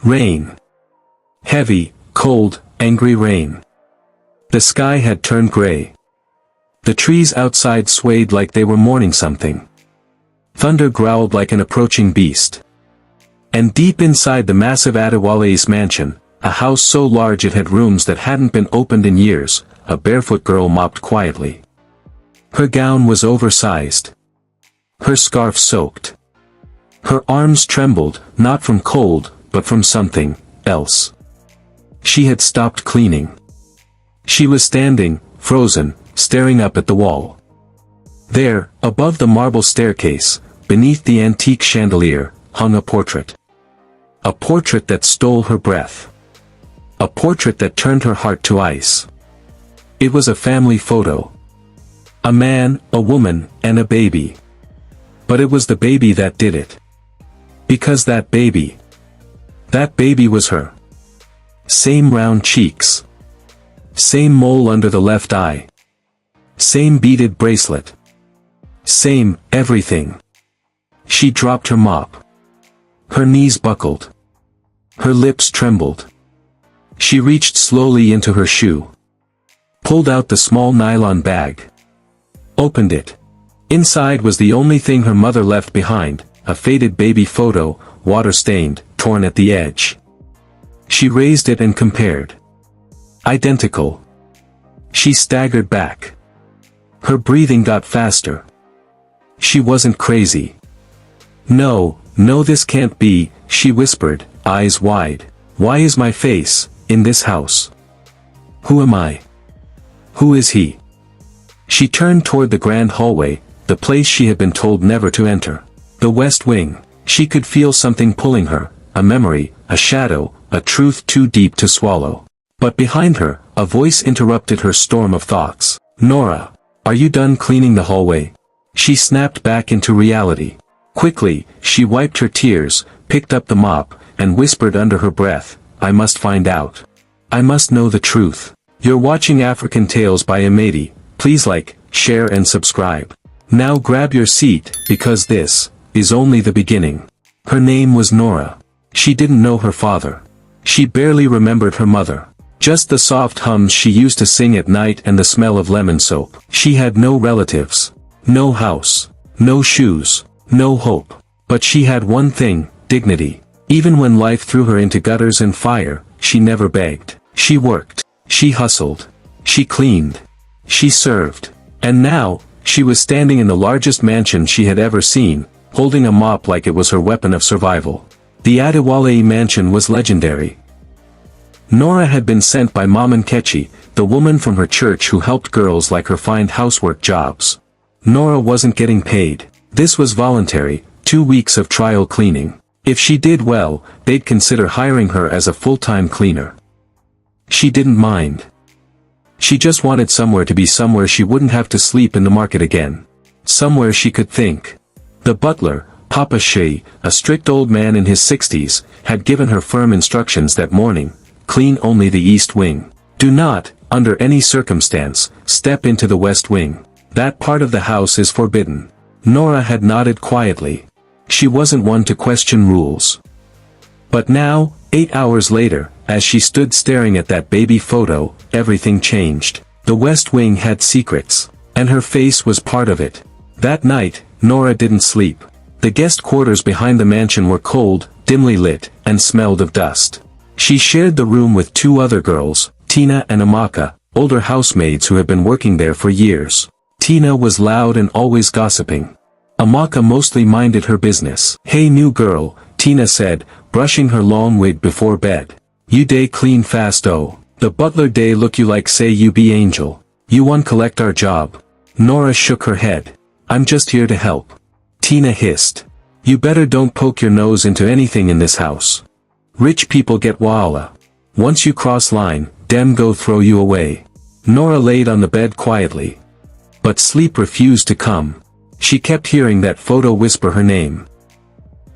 Rain. Heavy, cold, angry rain. The sky had turned gray. The trees outside swayed like they were mourning something. Thunder growled like an approaching beast. And deep inside the massive Adewale's mansion, a house so large it had rooms that hadn't been opened in years, a barefoot girl mopped quietly. Her gown was oversized. Her scarf soaked. Her arms trembled, not from cold, but from something else. She had stopped cleaning. She was standing, frozen, staring up at the wall. There, above the marble staircase, beneath the antique chandelier, hung a portrait. A portrait that stole her breath. A portrait that turned her heart to ice. It was a family photo. A man, a woman, and a baby. But it was the baby that did it. Because that baby was her. Same round cheeks. Same mole under the left eye. Same beaded bracelet. Same, everything. She dropped her mop. Her knees buckled. Her lips trembled. She reached slowly into her shoe. Pulled out the small nylon bag. Opened it. Inside was the only thing her mother left behind, a faded baby photo, water-stained, torn at the edge. She raised it and compared. Identical. She staggered back. Her breathing got faster. She wasn't crazy. No, this can't be, she whispered, eyes wide. Why is my face in this house? Who am I? Who is he? She turned toward the grand hallway, the place she had been told never to enter. The West Wing. She could feel something pulling her, a memory, a shadow, a truth too deep to swallow. But behind her, a voice interrupted her storm of thoughts. Nora, are you done cleaning the hallway? She snapped back into reality. Quickly, she wiped her tears, picked up the mop, and whispered under her breath, I must find out. I must know the truth. You're watching African Tales by Maid. Please like, share and subscribe. Now grab your seat, because this is only the beginning. Her name was Nora. She didn't know her father. She barely remembered her mother. Just the soft hums she used to sing at night and the smell of lemon soap. She had no relatives. No house. No shoes. No hope. But she had one thing, dignity. Even when life threw her into gutters and fire, she never begged. She worked. She hustled. She cleaned. She served. And now, she was standing in the largest mansion she had ever seen, holding a mop like it was her weapon of survival. The Adewale mansion was legendary. Nora had been sent by Mom Nkechi, the woman from her church who helped girls like her find housework jobs. Nora wasn't getting paid. This was voluntary, 2 weeks of trial cleaning. If she did well, they'd consider hiring her as a full-time cleaner. She didn't mind. She just wanted somewhere to be, somewhere she wouldn't have to sleep in the market again. Somewhere she could think. The butler, Papa Shea, a strict old man in his 60s, had given her firm instructions that morning, clean only the East Wing. Do not, under any circumstance, step into the West Wing. That part of the house is forbidden. Nora had nodded quietly. She wasn't one to question rules. But now, 8 hours later, as she stood staring at that baby photo, everything changed. The West Wing had secrets. And her face was part of it. That night, Nora didn't sleep. The guest quarters behind the mansion were cold, dimly lit, and smelled of dust. She shared the room with 2 other girls, Tina and Amaka, older housemaids who had been working there for years. Tina was loud and always gossiping. Amaka mostly minded her business. Hey new girl, Tina said, brushing her long wig before bed. You day clean fast oh. The butler day look you like say you be angel. You one collect our job. Nora shook her head. I'm just here to help. Tina hissed. You better don't poke your nose into anything in this house. Rich people get walla. Once you cross line, dem go throw you away. Nora laid on the bed quietly. But sleep refused to come. She kept hearing that photo whisper her name.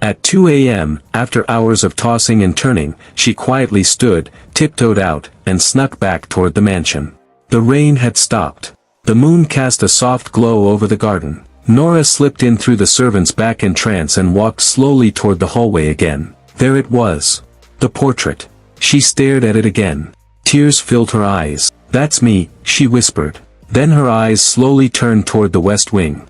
At 2 a.m., after hours of tossing and turning, she quietly stood, tiptoed out, and snuck back toward the mansion. The rain had stopped. The moon cast a soft glow over the garden. Nora slipped in through the servants' back entrance and walked slowly toward the hallway again. There it was. The portrait. She stared at it again. Tears filled her eyes. "That's me," she whispered. Then her eyes slowly turned toward the west wing.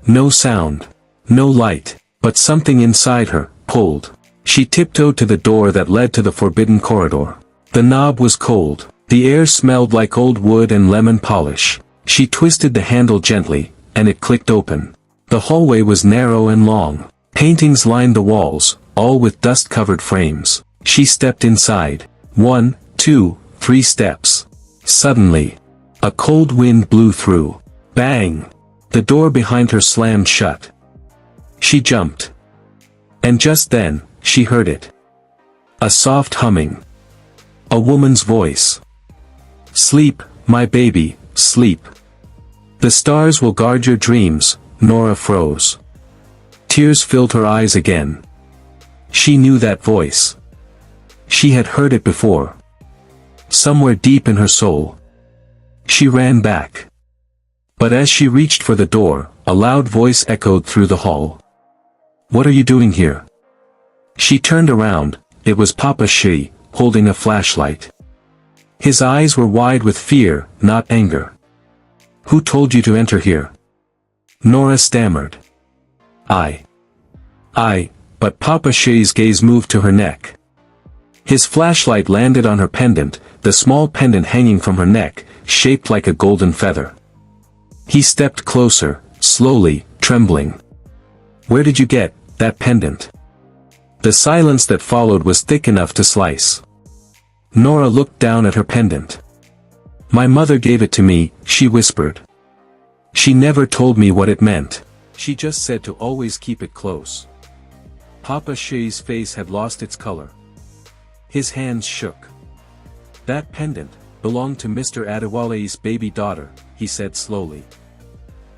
No sound. No light. But something inside her pulled. She tiptoed to the door that led to the forbidden corridor. The knob was cold. The air smelled like old wood and lemon polish. She twisted the handle gently, and it clicked open. The hallway was narrow and long. Paintings lined the walls, all with dust-covered frames. She stepped inside. 1, 2, 3 steps. Suddenly, a cold wind blew through. Bang! The door behind her slammed shut. She jumped. And just then, she heard it. A soft humming. A woman's voice. "Sleep, my baby, sleep. The stars will guard your dreams." Nora froze. Tears filled her eyes again. She knew that voice. She had heard it before. Somewhere deep in her soul. She ran back. But as she reached for the door, a loud voice echoed through the hall. "What are you doing here?" She turned around. It was Papa Shi, holding a flashlight. His eyes were wide with fear, not anger. "Who told you to enter here?" Nora stammered. But Papa Shi's gaze moved to her neck. His flashlight landed on her pendant, the small pendant hanging from her neck, shaped like a golden feather. He stepped closer, slowly, trembling. "Where did you get that pendant?" The silence that followed was thick enough to slice. Nora looked down at her pendant. "My mother gave it to me," she whispered. "She never told me what it meant. She just said to always keep it close." Papa Shi's face had lost its color. His hands shook. "That pendant belonged to Mr. Adewale's baby daughter," he said slowly.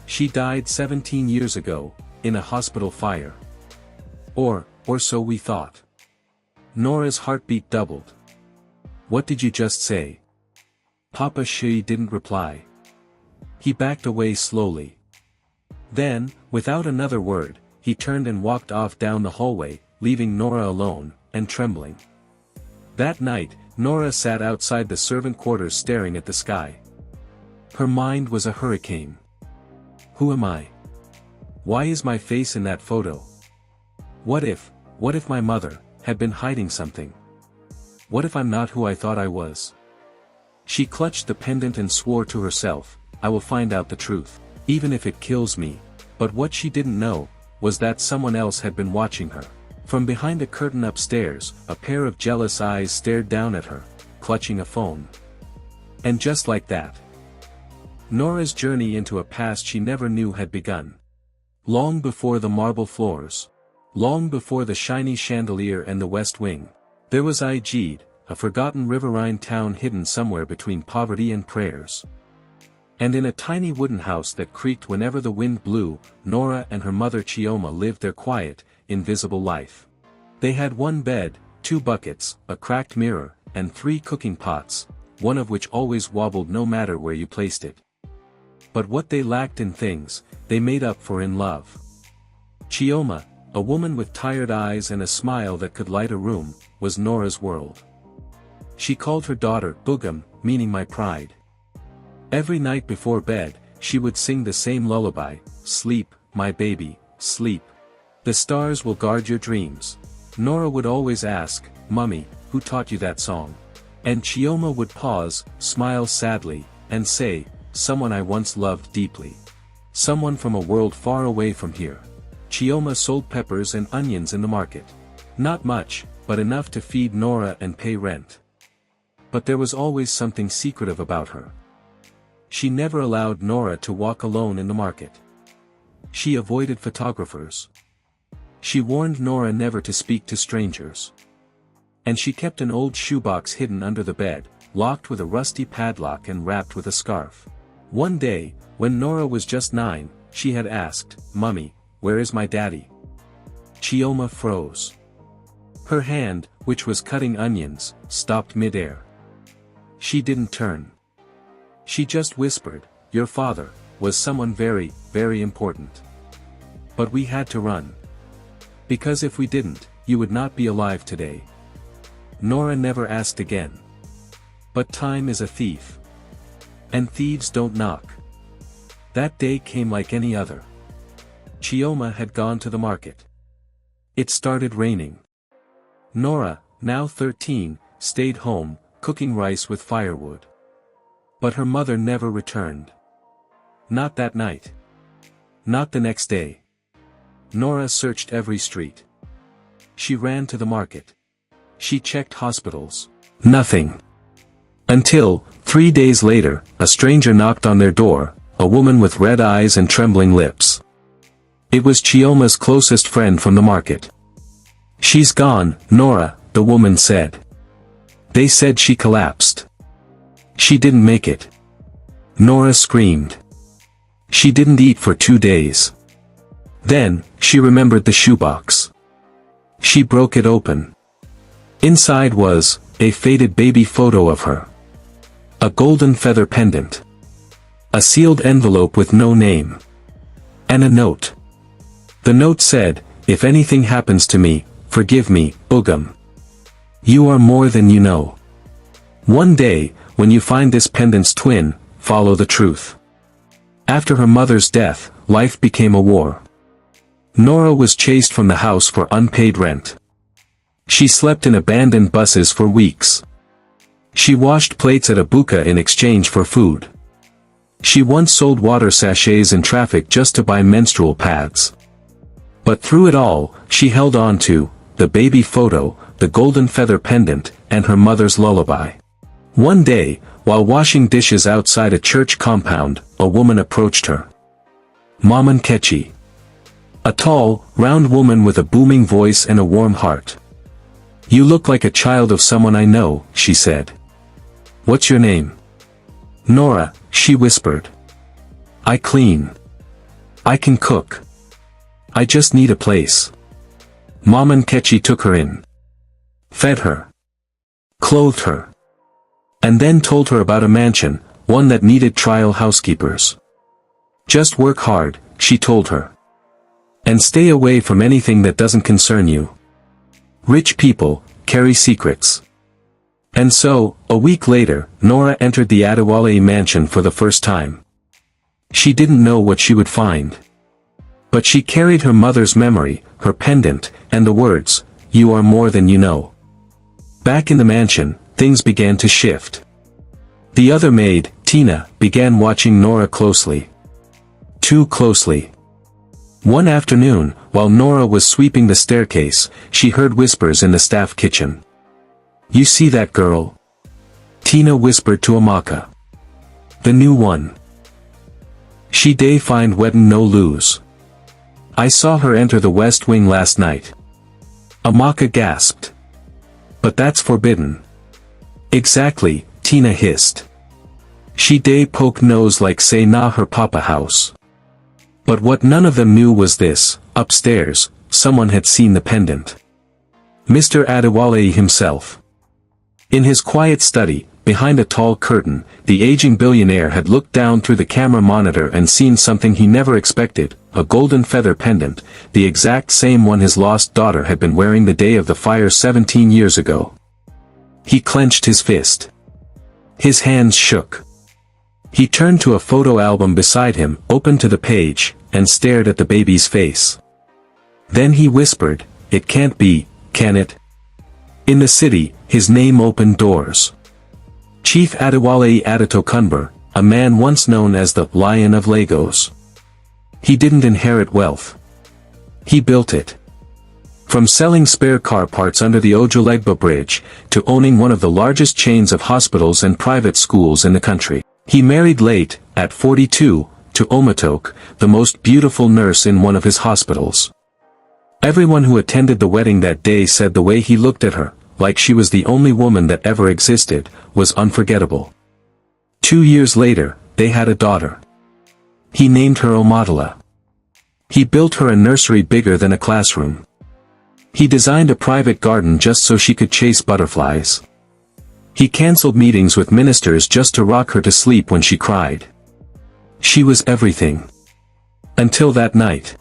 "She died 17 years ago, in a hospital fire. Or so we thought." Nora's heartbeat doubled. "What did you just say?" Papa Shi didn't reply. He backed away slowly. Then, without another word, he turned and walked off down the hallway, leaving Nora alone, and trembling. That night, Nora sat outside the servant quarters staring at the sky. Her mind was a hurricane. Who am I? Why is my face in that photo? What if my mother had been hiding something? What if I'm not who I thought I was? She clutched the pendant and swore to herself, "I will find out the truth, even if it kills me." But what she didn't know was that someone else had been watching her. From behind a curtain upstairs, a pair of jealous eyes stared down at her, clutching a phone. And just like that, Nora's journey into a past she never knew had begun. Long before the marble floors. Long before the shiny chandelier and the west wing. There was Ijid, a forgotten riverine town hidden somewhere between poverty and prayers. And in a tiny wooden house that creaked whenever the wind blew, Nora and her mother Chioma lived their quiet, invisible life. They had one bed, 2 buckets, a cracked mirror, and 3 cooking pots, one of which always wobbled no matter where you placed it. But what they lacked in things, they made up for in love. Chioma, a woman with tired eyes and a smile that could light a room, was Nora's world. She called her daughter Bugam, meaning my pride. Every night before bed, she would sing the same lullaby, "Sleep, my baby, sleep. The stars will guard your dreams." Nora would always ask, "Mummy, who taught you that song?" And Chioma would pause, smile sadly, and say, "Someone I once loved deeply. Someone from a world far away from here." Chioma sold peppers and onions in the market. Not much, but enough to feed Nora and pay rent. But there was always something secretive about her. She never allowed Nora to walk alone in the market. She avoided photographers. She warned Nora never to speak to strangers. And she kept an old shoebox hidden under the bed, locked with a rusty padlock and wrapped with a scarf. One day, when Nora was just 9, she had asked, "Mummy, where is my daddy?" Chioma froze. Her hand, which was cutting onions, stopped mid-air. She didn't turn. She just whispered, "Your father was someone very, very important. But we had to run. Because if we didn't, you would not be alive today." Nora never asked again. But time is a thief. And thieves don't knock. That day came like any other. Chioma had gone to the market. It started raining. Nora, now 13, stayed home, cooking rice with firewood. But her mother never returned. Not that night. Not the next day. Nora searched every street. She ran to the market. She checked hospitals. Nothing. Until, 3 days later, a stranger knocked on their door, a woman with red eyes and trembling lips. It was Chioma's closest friend from the market. "She's gone, Nora," the woman said. "They said she collapsed. She didn't make it." Nora screamed. She didn't eat for 2 days. Then, she remembered the shoebox. She broke it open. Inside was a faded baby photo of her. A golden feather pendant. A sealed envelope with no name. And a note. The note said, "If anything happens to me, forgive me, Ugam. You are more than you know. One day, when you find this pendant's twin, follow the truth." After her mother's death, life became a war. Nora was chased from the house for unpaid rent. She slept in abandoned buses for weeks. She washed plates at a buka in exchange for food. She once sold water sachets in traffic just to buy menstrual pads. But through it all, she held on to the baby photo, the golden feather pendant, and her mother's lullaby. One day, while washing dishes outside a church compound, a woman approached her. Mama Nkechi. A tall, round woman with a booming voice and a warm heart. "You look like a child of someone I know," she said. "What's your name?" "Nora," she whispered. "I clean. I can cook. I just need a place." Mama Nkechi took her in. Fed her. Clothed her. And then told her about a mansion, one that needed trial housekeepers. "Just work hard," she told her. "And stay away from anything that doesn't concern you. Rich people carry secrets." And so, a week later, Nora entered the Adewale mansion for the first time. She didn't know what she would find. But she carried her mother's memory, her pendant, and the words, "You are more than you know." Back in the mansion, things began to shift. The other maid, Tina, began watching Nora closely. Too closely. One afternoon, while Nora was sweeping the staircase, she heard whispers in the staff kitchen. "You see that girl?" Tina whispered to Amaka. "The new one. She dey find weddin' no lose. I saw her enter the West Wing last night." Amaka gasped. "But that's forbidden." "Exactly," Tina hissed. "She dey poke nose like say na her papa house." But what none of them knew was this: upstairs, someone had seen the pendant. Mr. Adewale himself. In his quiet study, behind a tall curtain, the aging billionaire had looked down through the camera monitor and seen something he never expected, a golden feather pendant, the exact same one his lost daughter had been wearing the day of the fire 17 years ago. He clenched his fist. His hands shook. He turned to a photo album beside him, opened to the page, and stared at the baby's face. Then he whispered, "It can't be, can it?" In the city, his name opened doors. Chief Adewale Adetokunbo, a man once known as the Lion of Lagos. He didn't inherit wealth. He built it. From selling spare car parts under the Ojuelegba Bridge, to owning one of the largest chains of hospitals and private schools in the country. He married late, at 42, to Omatok, the most beautiful nurse in one of his hospitals. Everyone who attended the wedding that day said the way he looked at her, like she was the only woman that ever existed, was unforgettable. 2 years later, they had a daughter. He named her Omadala. He built her a nursery bigger than a classroom. He designed a private garden just so she could chase butterflies. He cancelled meetings with ministers just to rock her to sleep when she cried. She was everything. Until that night.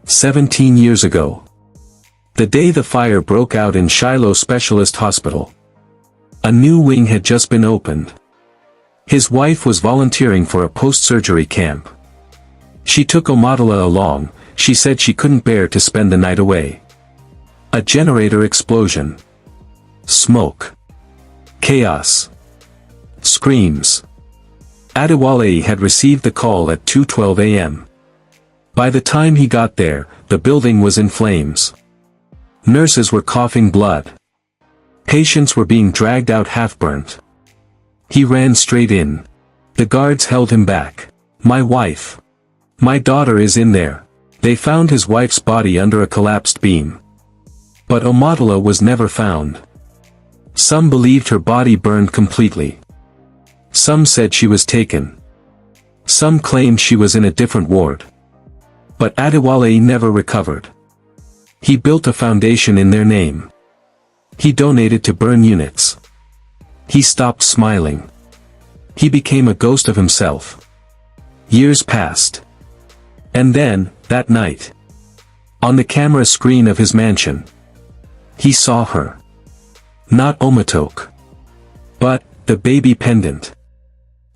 17 years ago. The day the fire broke out in Shiloh Specialist Hospital. A new wing had just been opened. His wife was volunteering for a post-surgery camp. She took Omotola along. She said she couldn't bear to spend the night away. A generator explosion. Smoke. Chaos. Screams. Adewale had received the call at 2:12 a.m. By the time he got there, the building was in flames. Nurses were coughing blood. Patients were being dragged out half-burnt. He ran straight in. The guards held him back. "My wife. My daughter is in there." They found his wife's body under a collapsed beam. But Omotola was never found. Some believed her body burned completely. Some said she was taken. Some claimed she was in a different ward. But Adewale never recovered. He built a foundation in their name. He donated to burn units. He stopped smiling. He became a ghost of himself. Years passed. And then, that night, on the camera screen of his mansion, he saw her. Not Omotoke. But, the baby pendant.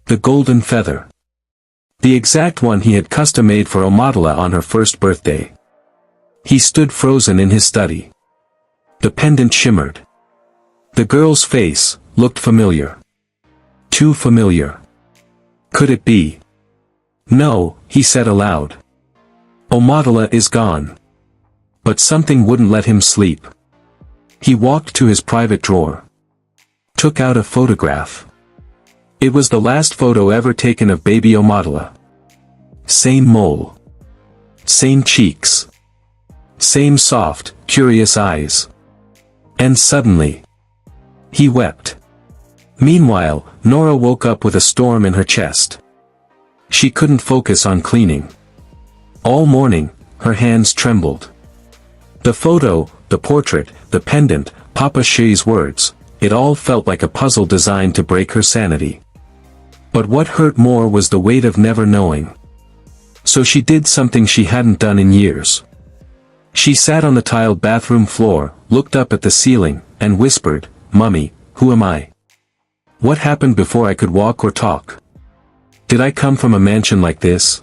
The golden feather. The exact one he had custom-made for Omotola on her first birthday. He stood frozen in his study. The pendant shimmered. The girl's face looked familiar. Too familiar. Could it be? "No," he said aloud. "Omotola is gone." But something wouldn't let him sleep. He walked to his private drawer. Took out a photograph. It was the last photo ever taken of baby Omotola. Same mole. Same cheeks. Same soft, curious eyes. And suddenly, he wept. Meanwhile, Nora woke up with a storm in her chest. She couldn't focus on cleaning. All morning, her hands trembled. The photo, the portrait, the pendant, Papa Shay's words, it all felt like a puzzle designed to break her sanity. But what hurt more was the weight of never knowing. So she did something she hadn't done in years. She sat on the tiled bathroom floor, looked up at the ceiling, and whispered, "Mummy, who am I? What happened before I could walk or talk? Did I come from a mansion like this?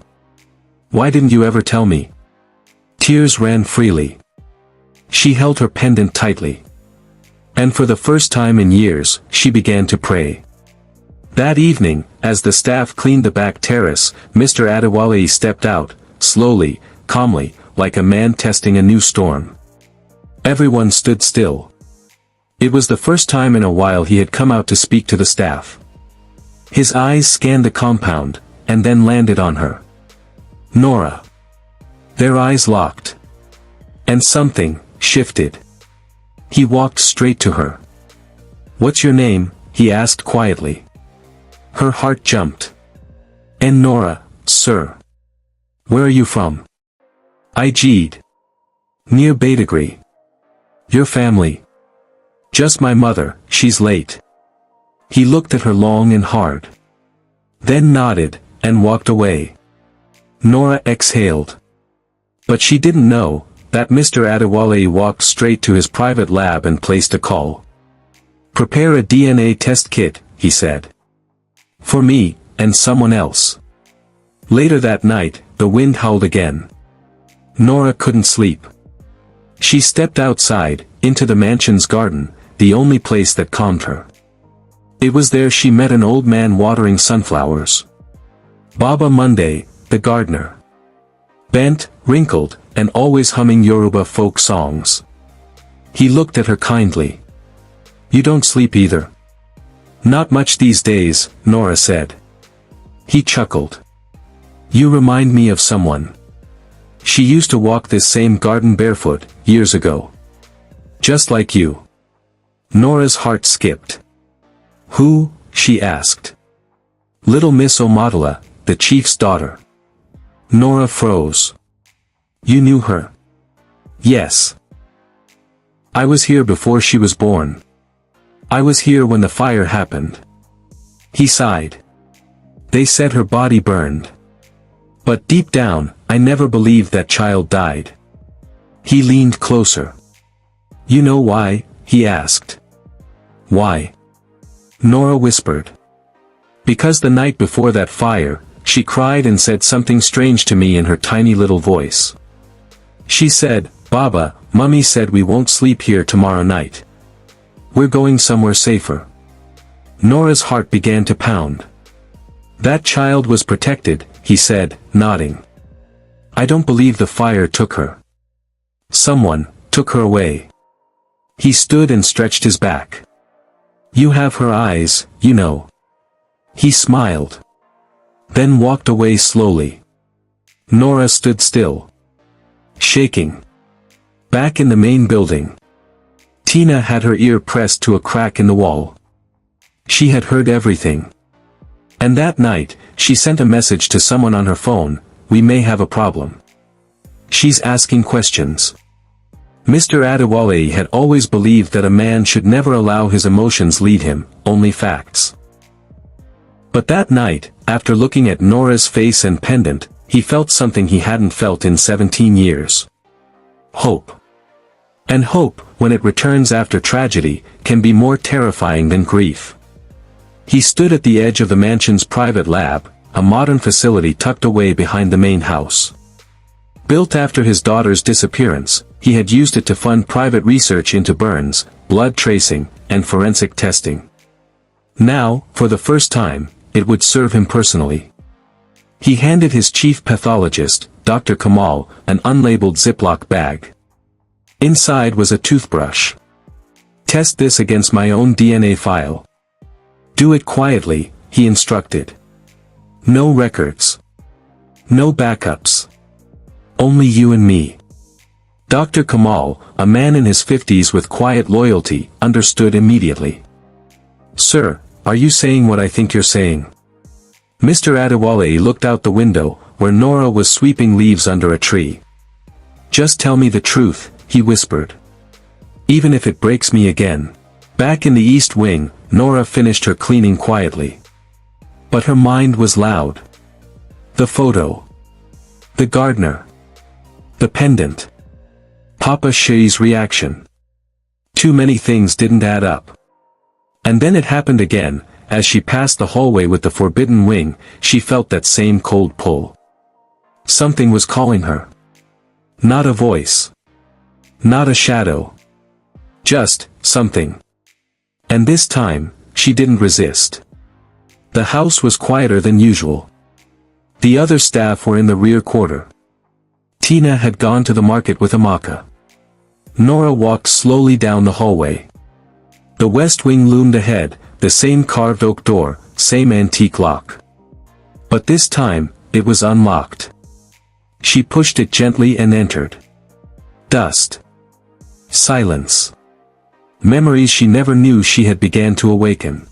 Why didn't you ever tell me?" Tears ran freely. She held her pendant tightly. And for the first time in years, she began to pray. That evening, as the staff cleaned the back terrace, Mr. Adewale stepped out, slowly, calmly, like a man testing a new storm. Everyone stood still. It was the first time in a while he had come out to speak to the staff. His eyes scanned the compound, and then landed on her. Nora. Their eyes locked. And something shifted. He walked straight to her. "What's your name?" he asked quietly. Her heart jumped. "And Nora, sir. Where are you from?" "Ijid. Near Badagry." "Your family?" "Just my mother, she's late." He looked at her long and hard. Then nodded, and walked away. Nora exhaled. But she didn't know that Mr. Adewale walked straight to his private lab and placed a call. "Prepare a DNA test kit," he said. "For me, and someone else." Later that night, the wind howled again. Nora couldn't sleep. She stepped outside, into the mansion's garden, the only place that calmed her. It was there she met an old man watering sunflowers. Baba Monday, the gardener. Bent, wrinkled, and always humming Yoruba folk songs. He looked at her kindly. "You don't sleep either." "Not much these days," Nora said. He chuckled. "You remind me of someone. She used to walk this same garden barefoot, years ago. Just like you." Nora's heart skipped. "Who?" she asked. "Little Miss Omotola, the chief's daughter." Nora froze. "You knew her?" "Yes. I was here before she was born. I was here when the fire happened." He sighed. "They said her body burned. But deep down, I never believed that child died." He leaned closer. You know why? He asked. Why? Nora whispered. Because the night before that fire, she cried and said something strange to me in her tiny little voice. She said, Baba, Mummy said we won't sleep here tomorrow night. We're going somewhere safer. Nora's heart began to pound. That child was protected, he said, nodding. I don't believe the fire took her. Someone took her away. He stood and stretched his back. You have her eyes, you know. He smiled. Then walked away slowly. Nora stood still. Shaking. Back in the main building. Tina had her ear pressed to a crack in the wall. She had heard everything. And that night, she sent a message to someone on her phone, we may have a problem. She's asking questions. Mr. Adewale had always believed that a man should never allow his emotions lead him, only facts. But that night, after looking at Nora's face and pendant, he felt something he hadn't felt in 17 years. Hope. And hope, when it returns after tragedy, can be more terrifying than grief. He stood at the edge of the mansion's private lab, a modern facility tucked away behind the main house. Built after his daughter's disappearance, he had used it to fund private research into burns, blood tracing, and forensic testing. Now, for the first time, it would serve him personally. He handed his chief pathologist, Dr. Kamal, an unlabeled Ziploc bag. Inside was a toothbrush. Test this against my own DNA file. Do it quietly, he instructed. No records. No backups. Only you and me. Dr. Kamal, a man in his 50s with quiet loyalty, understood immediately. Sir, are you saying what I think you're saying? Mr. Adewale looked out the window, where Nora was sweeping leaves under a tree. Just tell me the truth, he whispered. Even if it breaks me again. Back in the East Wing, Nora finished her cleaning quietly. But her mind was loud. The photo. The gardener. The pendant. Papa Shay's reaction. Too many things didn't add up. And then it happened again, as she passed the hallway with the forbidden wing, she felt that same cold pull. Something was calling her. Not a voice. Not a shadow. Just, something. And this time, she didn't resist. The house was quieter than usual. The other staff were in the rear quarter. Tina had gone to the market with Amaka. Nora walked slowly down the hallway. The west wing loomed ahead, the same carved oak door, same antique lock. But this time, it was unlocked. She pushed it gently and entered. Dust. Silence. Memories she never knew she had began to awaken.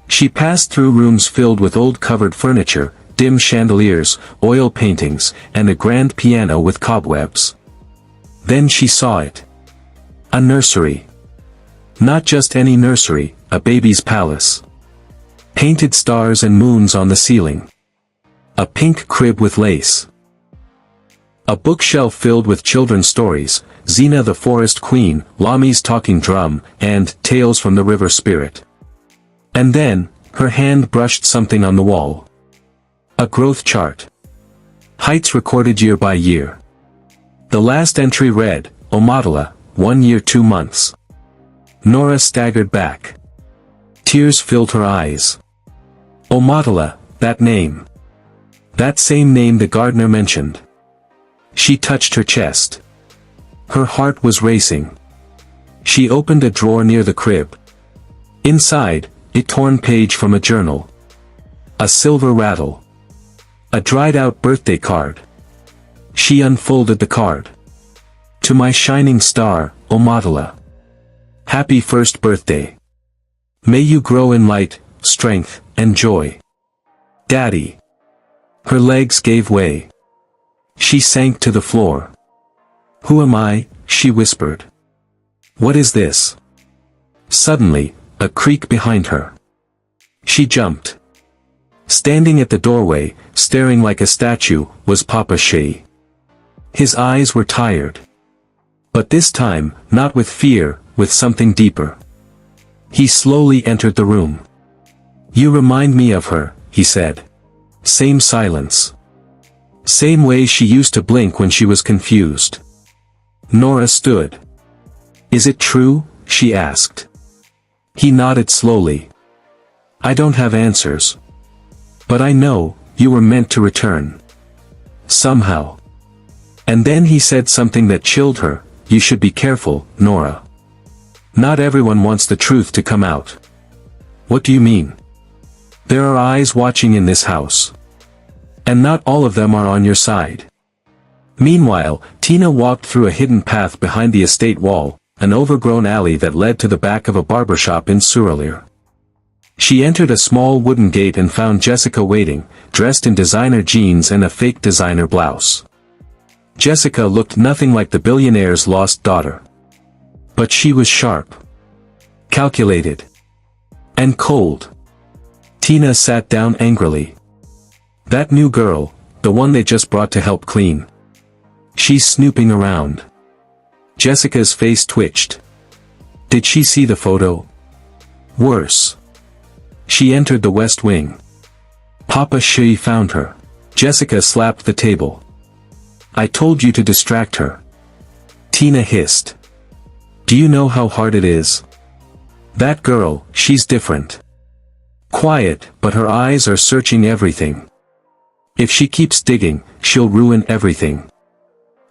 She passed through rooms filled with old covered furniture, dim chandeliers, oil paintings, and a grand piano with cobwebs. Then she saw it. A nursery. Not just any nursery, a baby's palace. Painted stars and moons on the ceiling. A pink crib with lace. A bookshelf filled with children's stories, Xena the Forest Queen, Lami's Talking Drum, and Tales from the River Spirit. And then, her hand brushed something on the wall. A growth chart. Heights recorded year by year. The last entry read, Omadala, 1 year 2 months. Nora staggered back. Tears filled her eyes. Omadala, that name. That same name the gardener mentioned. She touched her chest. Her heart was racing. She opened a drawer near the crib. Inside, a torn page from a journal. A silver rattle. A dried-out birthday card. She unfolded the card. To my shining star, Omadala. Happy first birthday. May you grow in light, strength, and joy. Daddy. Her legs gave way. She sank to the floor. Who am I? She whispered. What is this? Suddenly, a creak behind her. She jumped. Standing at the doorway, staring like a statue, was Papa Shay. His eyes were tired. But this time, not with fear, with something deeper. He slowly entered the room. "You remind me of her," he said. Same silence. Same way she used to blink when she was confused. Nora stood. "Is it true?" she asked. He nodded slowly. "I don't have answers. But I know, you were meant to return. Somehow." And then he said something that chilled her. "You should be careful, Nora. Not everyone wants the truth to come out." "What do you mean?" "There are eyes watching in this house. And not all of them are on your side." Meanwhile, Tina walked through a hidden path behind the estate wall, an overgrown alley that led to the back of a barbershop in Suralere. She entered a small wooden gate and found Jessica waiting, dressed in designer jeans and a fake designer blouse. Jessica looked nothing like the billionaire's lost daughter. But she was sharp, calculated, and cold. Tina sat down angrily. "That new girl, the one they just brought to help clean. She's snooping around." Jessica's face twitched. Did she see the photo? Worse. She entered the West Wing. Papa Shui found her. Jessica slapped the table. "I told you to distract her." Tina hissed. "Do you know how hard it is? That girl, she's different. Quiet, but her eyes are searching everything. If she keeps digging, she'll ruin everything."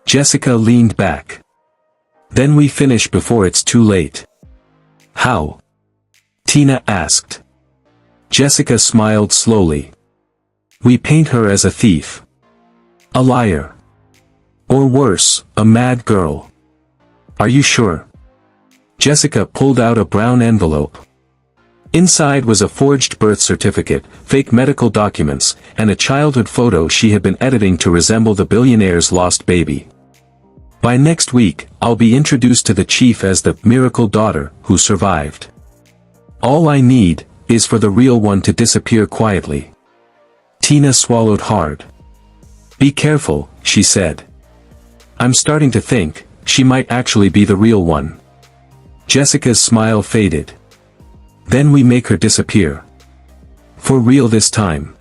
Jessica leaned back. "Then we finish before it's too late." "How?" Tina asked. Jessica smiled slowly. "We paint her as a thief. A liar. Or worse, a mad girl." "Are you sure?" Jessica pulled out a brown envelope. Inside was a forged birth certificate, fake medical documents, and a childhood photo she had been editing to resemble the billionaire's lost baby. "By next week, I'll be introduced to the chief as the miracle daughter who survived. All I need is for the real one to disappear quietly." Tina swallowed hard. "Be careful," she said. "I'm starting to think, she might actually be the real one." Jessica's smile faded. "Then we make her disappear. For real this time."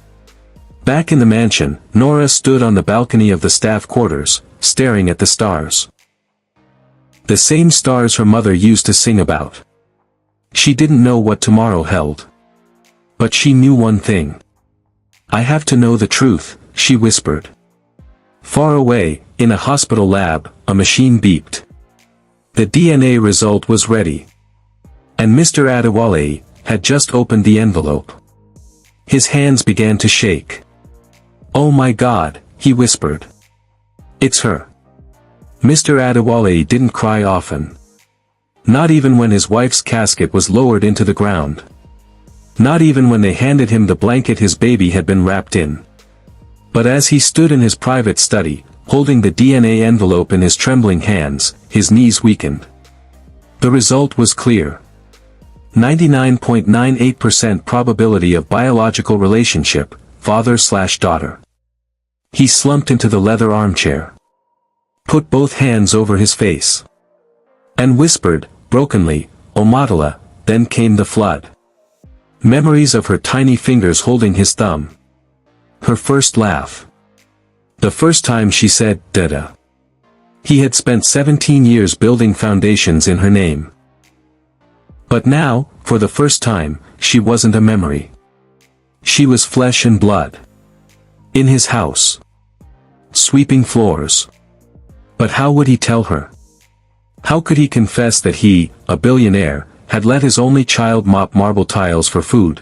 Back in the mansion, Nora stood on the balcony of the staff quarters, staring at the stars. The same stars her mother used to sing about. She didn't know what tomorrow held. But she knew one thing. "I have to know the truth," she whispered. Far away, in a hospital lab, a machine beeped. The DNA result was ready. And Mr. Adewale had just opened the envelope. His hands began to shake. "Oh my God," he whispered. "It's her." Mr. Adewale didn't cry often. Not even when his wife's casket was lowered into the ground. Not even when they handed him the blanket his baby had been wrapped in. But as he stood in his private study, holding the DNA envelope in his trembling hands, his knees weakened. The result was clear. 99.98% probability of biological relationship, father/daughter. He slumped into the leather armchair. Put both hands over his face. And whispered, brokenly, "Omatala," then came the flood. Memories of her tiny fingers holding his thumb. Her first laugh. The first time she said, "Dada." He had spent 17 years building foundations in her name. But now, for the first time, she wasn't a memory. She was flesh and blood. In his house. Sweeping floors. But how would he tell her? How could he confess that he, a billionaire, had let his only child mop marble tiles for food?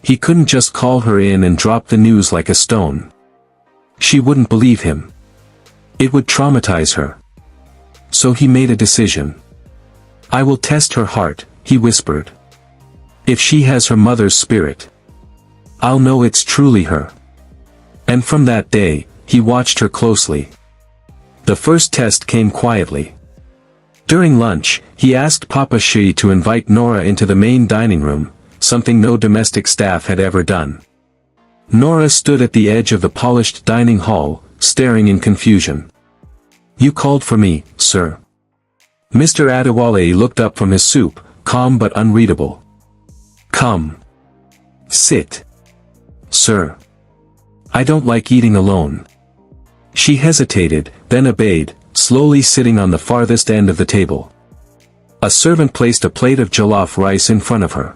He couldn't just call her in and drop the news like a stone. She wouldn't believe him. It would traumatize her. So he made a decision. "I will test her heart," he whispered. "If she has her mother's spirit, I'll know it's truly her." And from that day, he watched her closely. The first test came quietly. During lunch, he asked Papa Shui to invite Nora into the main dining room, something no domestic staff had ever done. Nora stood at the edge of the polished dining hall, staring in confusion. "You called for me, sir." Mr. Adewale looked up from his soup, calm but unreadable. Come. Sit. Sir. I don't like eating alone. She hesitated, then obeyed, slowly sitting on the farthest end of the table. A servant placed a plate of jollof rice in front of her.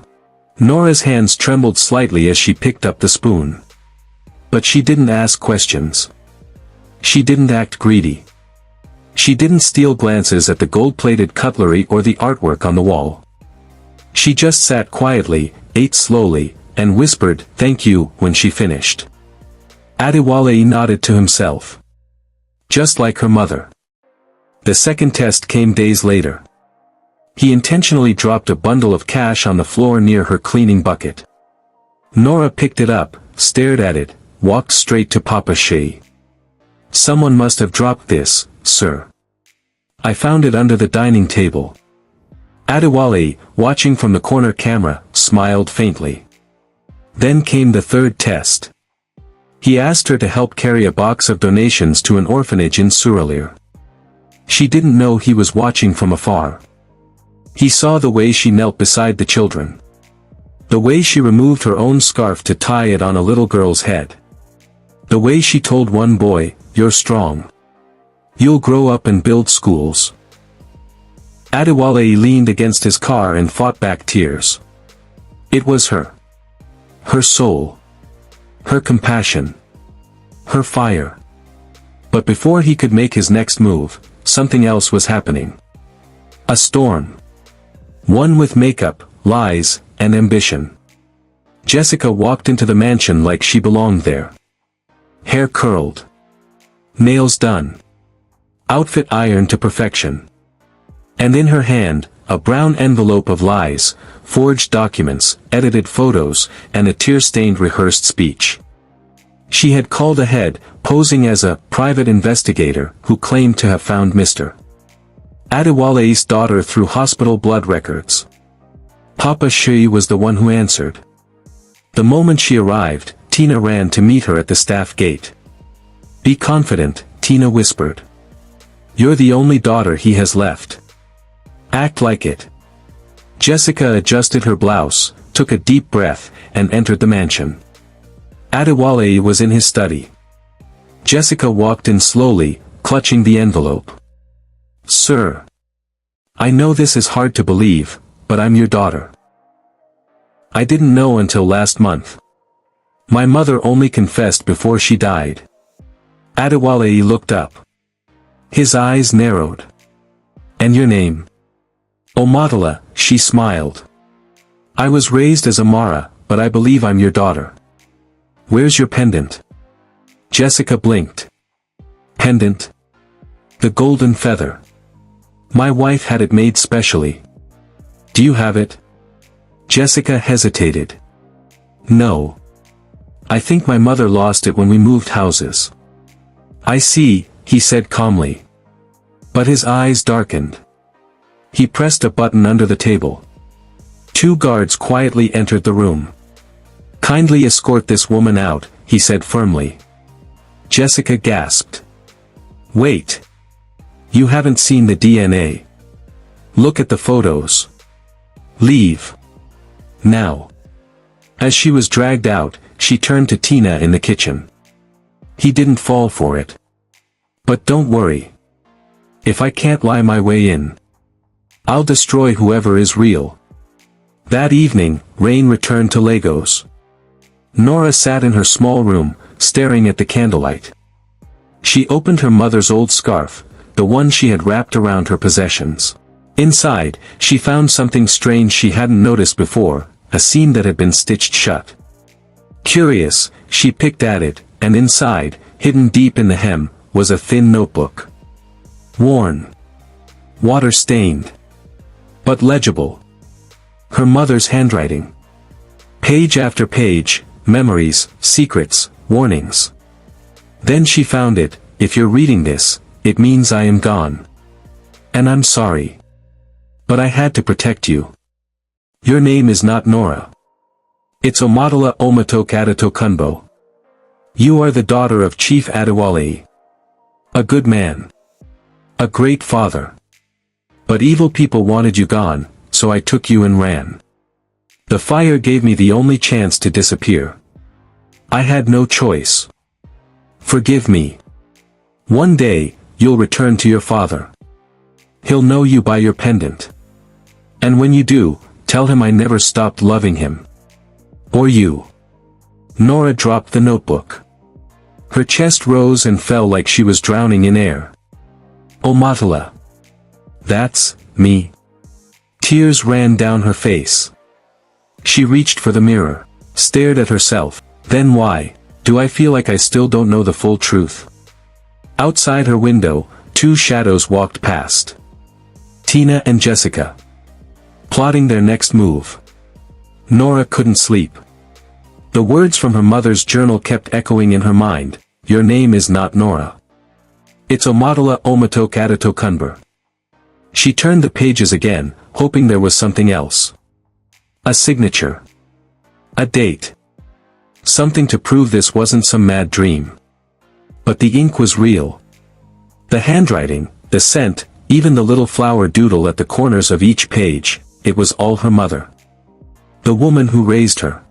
Nora's hands trembled slightly as she picked up the spoon. But she didn't ask questions. She didn't act greedy. She didn't steal glances at the gold-plated cutlery or the artwork on the wall. She just sat quietly, ate slowly, and whispered, "Thank you," when she finished. Adewale nodded to himself. Just like her mother. The second test came days later. He intentionally dropped a bundle of cash on the floor near her cleaning bucket. Nora picked it up, stared at it, walked straight to Papa Shea. "Someone must have dropped this, sir. I found it under the dining table." Adewale, watching from the corner camera, smiled faintly. Then came the third test. He asked her to help carry a box of donations to an orphanage in Suralere. She didn't know he was watching from afar. He saw the way she knelt beside the children. The way she removed her own scarf to tie it on a little girl's head. The way she told one boy, "You're strong. You'll grow up and build schools." Adewale leaned against his car and fought back tears. It was her. Her soul. Her compassion. Her fire. But before he could make his next move, something else was happening. A storm. One with makeup, lies, and ambition. Jessica walked into the mansion like she belonged there. Hair curled. Nails done. Outfit ironed to perfection. And in her hand, a brown envelope of lies, forged documents, edited photos, and a tear-stained rehearsed speech. She had called ahead, posing as a private investigator who claimed to have found Mr. Adewale's daughter through hospital blood records. Papa Shea was the one who answered. The moment she arrived, Tina ran to meet her at the staff gate. "Be confident," Tina whispered. "You're the only daughter he has left. Act like it." Jessica adjusted her blouse, took a deep breath, and entered the mansion. Adewale was in his study. Jessica walked in slowly, clutching the envelope. "Sir. I know this is hard to believe, but I'm your daughter. I didn't know until last month. My mother only confessed before she died." Adewale looked up. His eyes narrowed. "And your name?" "Omotola," she smiled. "I was raised as Amara, but I believe I'm your daughter. Where's your pendant?" Jessica blinked. "Pendant? The golden feather. My wife had it made specially. Do you have it?" Jessica hesitated. "No. I think my mother lost it when we moved houses." "I see," he said calmly. But his eyes darkened. He pressed a button under the table. 2 guards quietly entered the room. "Kindly escort this woman out," he said firmly. Jessica gasped. "Wait. You haven't seen the DNA. Look at the photos. Leave. Now." As she was dragged out, she turned to Tina in the kitchen. "He didn't fall for it. But don't worry. If I can't lie my way in, I'll destroy whoever is real." That evening, Rain returned to Lagos. Nora sat in her small room, staring at the candlelight. She opened her mother's old scarf, the one she had wrapped around her possessions. Inside, she found something strange she hadn't noticed before, a seam that had been stitched shut. Curious, she picked at it, and inside, hidden deep in the hem, was a thin notebook. Worn. Water-stained. But legible. Her mother's handwriting. Page after page, memories, secrets, warnings. Then she found it. "If you're reading this, it means I am gone. And I'm sorry. But I had to protect you. Your name is not Nora. It's Omotola Omotoke Adetokunbo. You are the daughter of Chief Adewale. A good man. A great father. But evil people wanted you gone, so I took you and ran. The fire gave me the only chance to disappear. I had no choice. Forgive me. One day, you'll return to your father. He'll know you by your pendant. And when you do, tell him I never stopped loving him. Or you. Nora dropped the notebook. Her chest rose and fell like she was drowning in air. Omatala. That's me. Tears ran down her face. She reached for the mirror, stared at herself. Then why do I feel like I still don't know the full truth? Outside her window, two shadows walked past. Tina and Jessica. Plotting their next move. Nora couldn't sleep. The words from her mother's journal kept echoing in her mind. Your name is not Nora. It's Omatala Omatok Adatokunber. She turned the pages again, hoping there was something else. A signature. A date. Something to prove this wasn't some mad dream. But the ink was real. The handwriting, the scent, even the little flower doodle at the corners of each page, it was all her mother. The woman who raised her.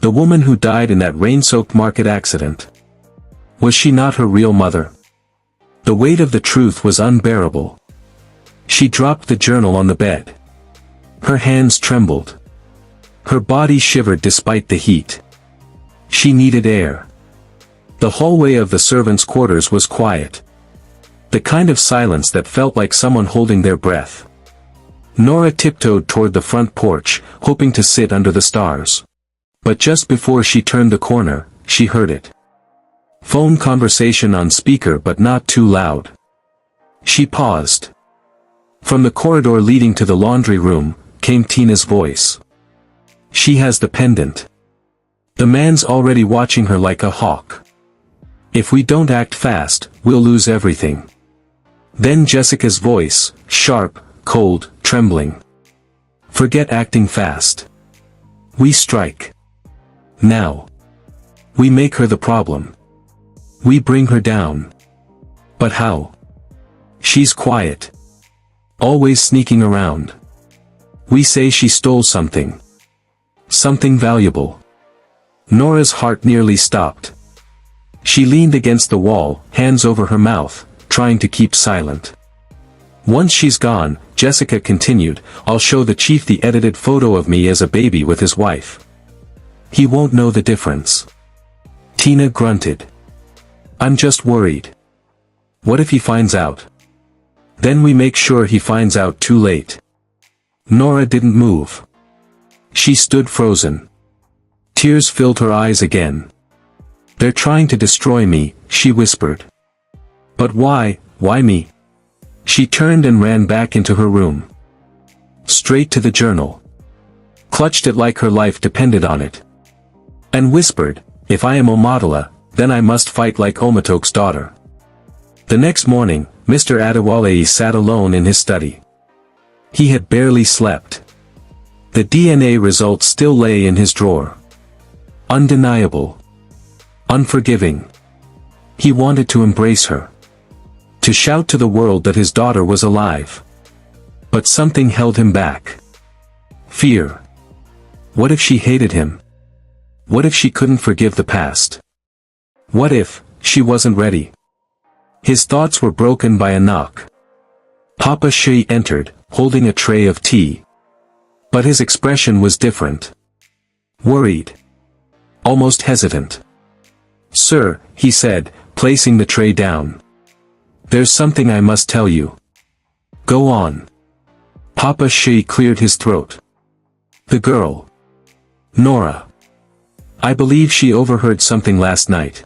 The woman who died in that rain-soaked market accident. Was she not her real mother? The weight of the truth was unbearable. She dropped the journal on the bed. Her hands trembled. Her body shivered despite the heat. She needed air. The hallway of the servants' quarters was quiet. The kind of silence that felt like someone holding their breath. Nora tiptoed toward the front porch, hoping to sit under the stars. But just before she turned the corner, she heard it. Phone conversation on speaker but not too loud. She paused. From the corridor leading to the laundry room, came Tina's voice. She has the pendant. The man's already watching her like a hawk. If we don't act fast, we'll lose everything. Then Jessica's voice, sharp, cold, trembling. Forget acting fast. We strike. Now. We make her the problem. We bring her down. But how? She's quiet. Always sneaking around. We say she stole something. Something valuable. Nora's heart nearly stopped. She leaned against the wall, hands over her mouth, trying to keep silent. Once she's gone, Jessica continued, I'll show the chief the edited photo of me as a baby with his wife. He won't know the difference. Tina grunted. I'm just worried. What if he finds out? Then we make sure he finds out too late. Nora didn't move. She stood frozen. Tears filled her eyes again. They're trying to destroy me, she whispered. But why me? She turned and ran back into her room. Straight to the journal. Clutched it like her life depended on it. And whispered, if I am Omatala, then I must fight like Omatok's daughter. The next morning, Mr. Adewale sat alone in his study. He had barely slept. The DNA results still lay in his drawer. Undeniable. Unforgiving. He wanted to embrace her. To shout to the world that his daughter was alive. But something held him back. Fear. What if she hated him? What if she couldn't forgive the past? What if she wasn't ready? His thoughts were broken by a knock. Papa Shi entered, holding a tray of tea. But his expression was different. Worried. Almost hesitant. Sir, he said, placing the tray down. There's something I must tell you. Go on. Papa Shi cleared his throat. The girl. Nora. I believe she overheard something last night.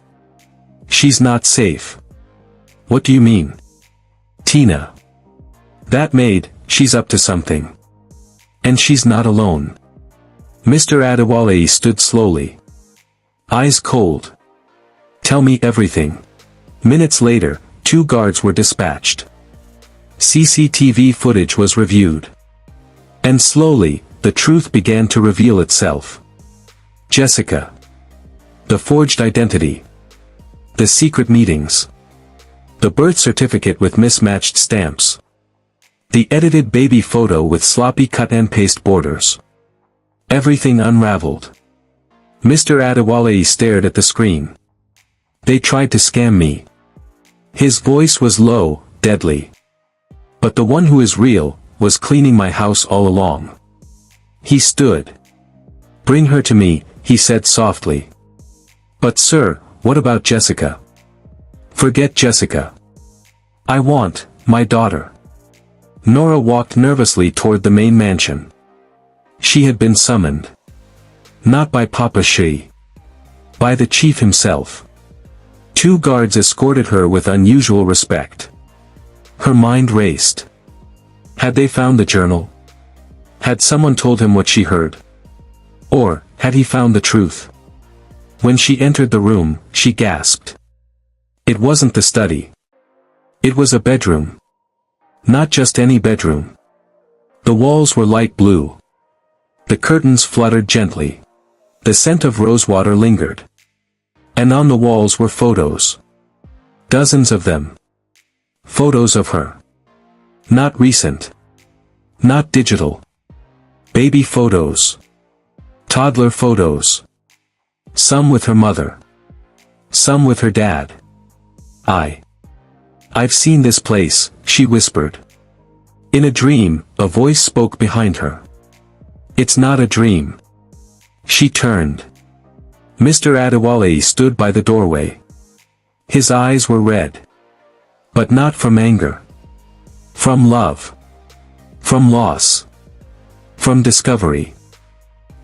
She's not safe. What do you mean? Tina. That maid, she's up to something. And she's not alone. Mr. Adewale stood slowly. Eyes cold. Tell me everything. Minutes later, 2 guards were dispatched. CCTV footage was reviewed. And slowly, the truth began to reveal itself. Jessica. The forged identity. The secret meetings. The birth certificate with mismatched stamps. The edited baby photo with sloppy cut-and-paste borders. Everything unraveled. Mr. Adewale stared at the screen. They tried to scam me. His voice was low, deadly. But the one who is real, was cleaning my house all along. He stood. Bring her to me, he said softly. But sir, what about Jessica? Forget Jessica. I want, my daughter. Nora walked nervously toward the main mansion. She had been summoned. Not by Papa Shi. By the chief himself. 2 guards escorted her with unusual respect. Her mind raced. Had they found the journal? Had someone told him what she heard? Or, had he found the truth? When she entered the room, she gasped. It wasn't the study. It was a bedroom. Not just any bedroom. The walls were light blue. The curtains fluttered gently. The scent of rosewater lingered. And on the walls were photos. Dozens of them. Photos of her. Not recent. Not digital. Baby photos. Toddler photos. Some with her mother. Some with her dad. I've seen this place, she whispered. In a dream, a voice spoke behind her. It's not a dream. She turned. Mr. Adewale stood by the doorway. His eyes were red. But not from anger. From love. From loss. From discovery.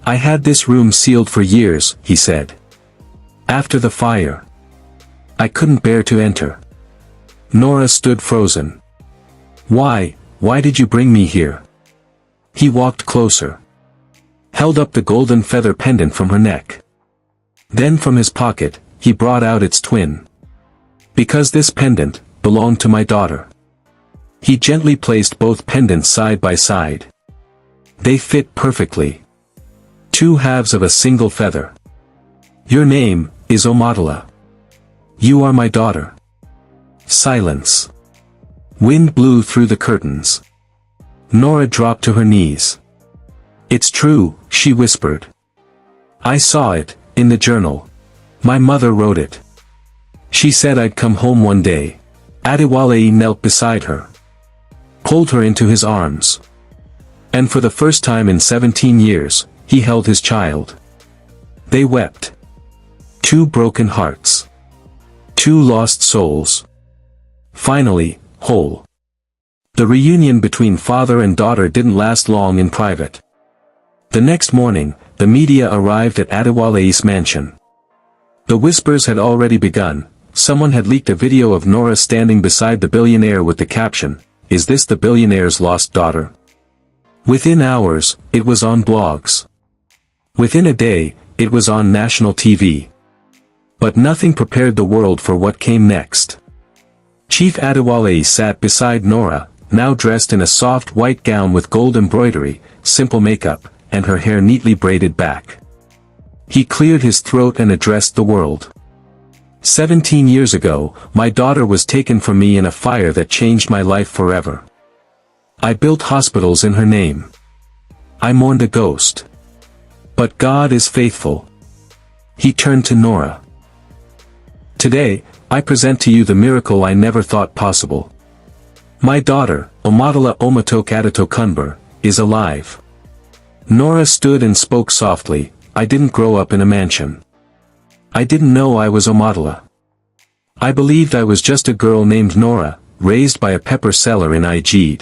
I had this room sealed for years, he said. After the fire. I couldn't bear to enter. Nora stood frozen. Why did you bring me here? He walked closer. Held up the golden feather pendant from her neck. Then from his pocket, he brought out its twin. Because this pendant belonged to my daughter. He gently placed both pendants side by side. They fit perfectly. 2 halves of a single feather. Your name is Omotola. You are my daughter. Silence. Wind blew through the curtains. Nora dropped to her knees. It's true, she whispered. I saw it, in the journal. My mother wrote it. She said I'd come home one day. Adewale knelt beside her. Pulled her into his arms. And for the first time in 17 years, he held his child. They wept. 2 broken hearts. 2 lost souls. Finally, whole. The reunion between father and daughter didn't last long in private. The next morning, the media arrived at Adewale's mansion. The whispers had already begun. Someone had leaked a video of Nora standing beside the billionaire with the caption, "Is this the billionaire's lost daughter?" Within hours, it was on blogs. Within a day, it was on national TV. But nothing prepared the world for what came next. Chief Adewale sat beside Nora, now dressed in a soft white gown with gold embroidery, simple makeup, and her hair neatly braided back. He cleared his throat and addressed the world. 17 years ago, my daughter was taken from me in a fire that changed my life forever. I built hospitals in her name. I mourned a ghost. But God is faithful. He turned to Nora. Today, I present to you the miracle I never thought possible. My daughter, Omotola Omotokunbo, is alive. Nora stood and spoke softly. I didn't grow up in a mansion. I didn't know I was Omotola. I believed I was just a girl named Nora, raised by a pepper seller in Ijeed.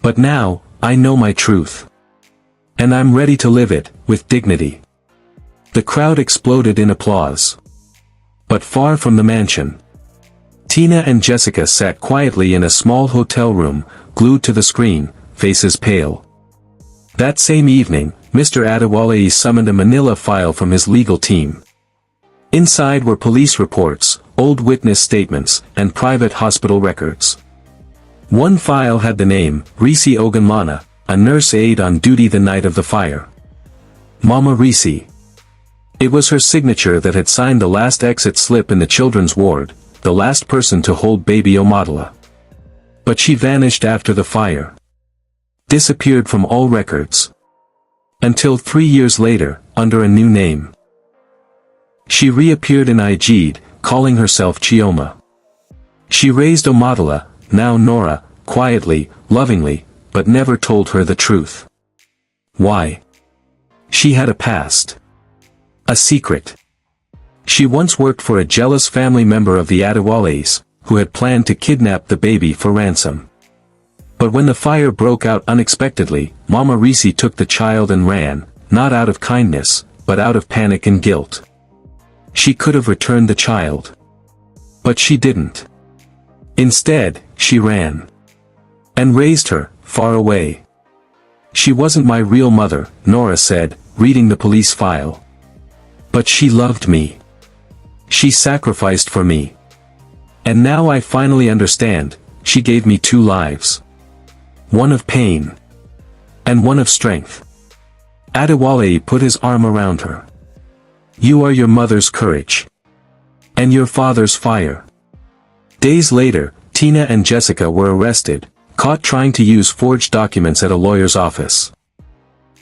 But now, I know my truth. And I'm ready to live it, with dignity. The crowd exploded in applause. But far from the mansion. Tina and Jessica sat quietly in a small hotel room, glued to the screen, faces pale. That same evening, Mr. Adewale summoned a manila file from his legal team. Inside were police reports, old witness statements, and private hospital records. One file had the name, Risi Ogunlana, a nurse aide on duty the night of the fire. Mama Risi. It was her signature that had signed the last exit slip in the children's ward, the last person to hold baby Omotola. But she vanished after the fire. Disappeared from all records. Until 3 years later, under a new name. She reappeared in Ijid, calling herself Chioma. She raised Omotola, now Nora, quietly, lovingly, but never told her the truth. Why? She had a past. A secret. She once worked for a jealous family member of the Adewales, who had planned to kidnap the baby for ransom. But when the fire broke out unexpectedly, Mama Risi took the child and ran, not out of kindness, but out of panic and guilt. She could have returned the child. But she didn't. Instead, she ran. And raised her, far away. She wasn't my real mother, Nora said, reading the police file. But she loved me. She sacrificed for me. And now I finally understand, she gave me 2 lives. One of pain. And one of strength. Adewale put his arm around her. You are your mother's courage. And your father's fire. Days later, Tina and Jessica were arrested, caught trying to use forged documents at a lawyer's office.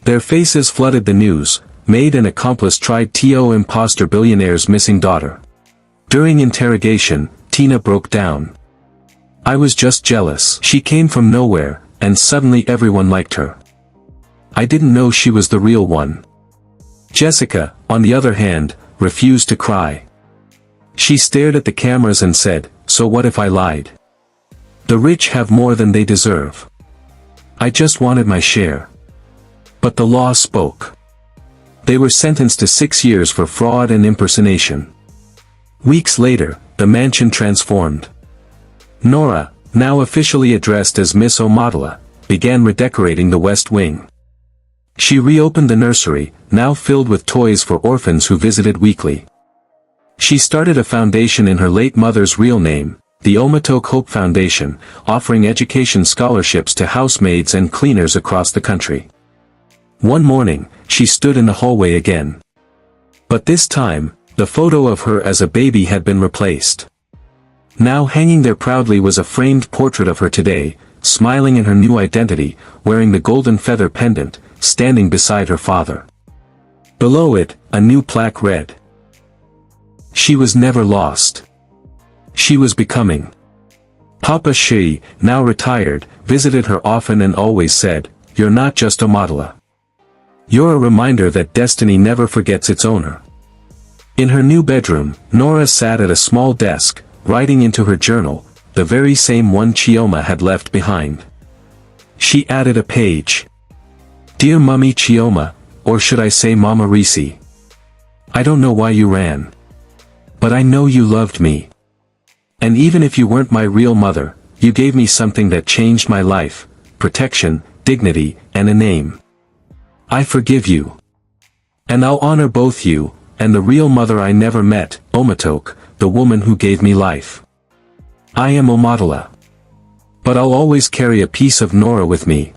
Their faces flooded the news. Maid and accomplice tried to imposter Billionaire's missing daughter. During interrogation, Tina broke down. I was just jealous. She came from nowhere, and suddenly everyone liked her. I didn't know she was the real one. Jessica, on the other hand, refused to cry. She stared at the cameras and said, so what if I lied? The rich have more than they deserve. I just wanted my share. But the law spoke. They were sentenced to 6 years for fraud and impersonation. Weeks later, the mansion transformed. Nora, now officially addressed as Miss Omotola, began redecorating the West Wing. She reopened the nursery, now filled with toys for orphans who visited weekly. She started a foundation in her late mother's real name, the Omotoke Hope Foundation, offering education scholarships to housemaids and cleaners across the country. One morning, she stood in the hallway again. But this time, the photo of her as a baby had been replaced. Now hanging there proudly was a framed portrait of her today, smiling in her new identity, wearing the golden feather pendant, standing beside her father. Below it, a new plaque read. She was never lost. She was becoming. Papa Shi, now retired, visited her often and always said, "You're not just Omotola. You're a reminder that destiny never forgets its owner." In her new bedroom, Nora sat at a small desk, writing into her journal, the very same one Chioma had left behind. She added a page. Dear Mummy Chioma, or should I say Mama Risi? I don't know why you ran. But I know you loved me. And even if you weren't my real mother, you gave me something that changed my life, protection, dignity, and a name. I forgive you. And I'll honor both you, and the real mother I never met, Omotoke, the woman who gave me life. I am Omotola. But I'll always carry a piece of Nora with me.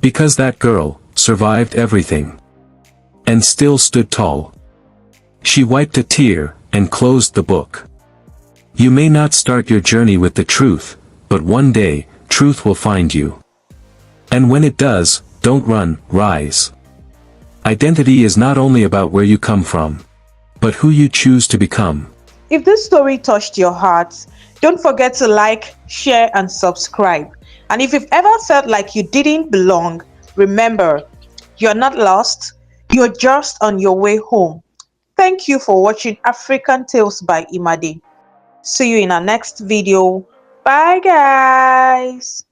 Because that girl survived everything. And still stood tall. She wiped a tear, and closed the book. You may not start your journey with the truth, but one day, truth will find you. And when it does, don't run, rise. Identity is not only about where you come from, but who you choose to become. If this story touched your heart, don't forget to like, share, and subscribe. And if you've ever felt like you didn't belong, remember, you're not lost, you're just on your way home. Thank you for watching African Tales by Imade. See you in our next video. Bye guys.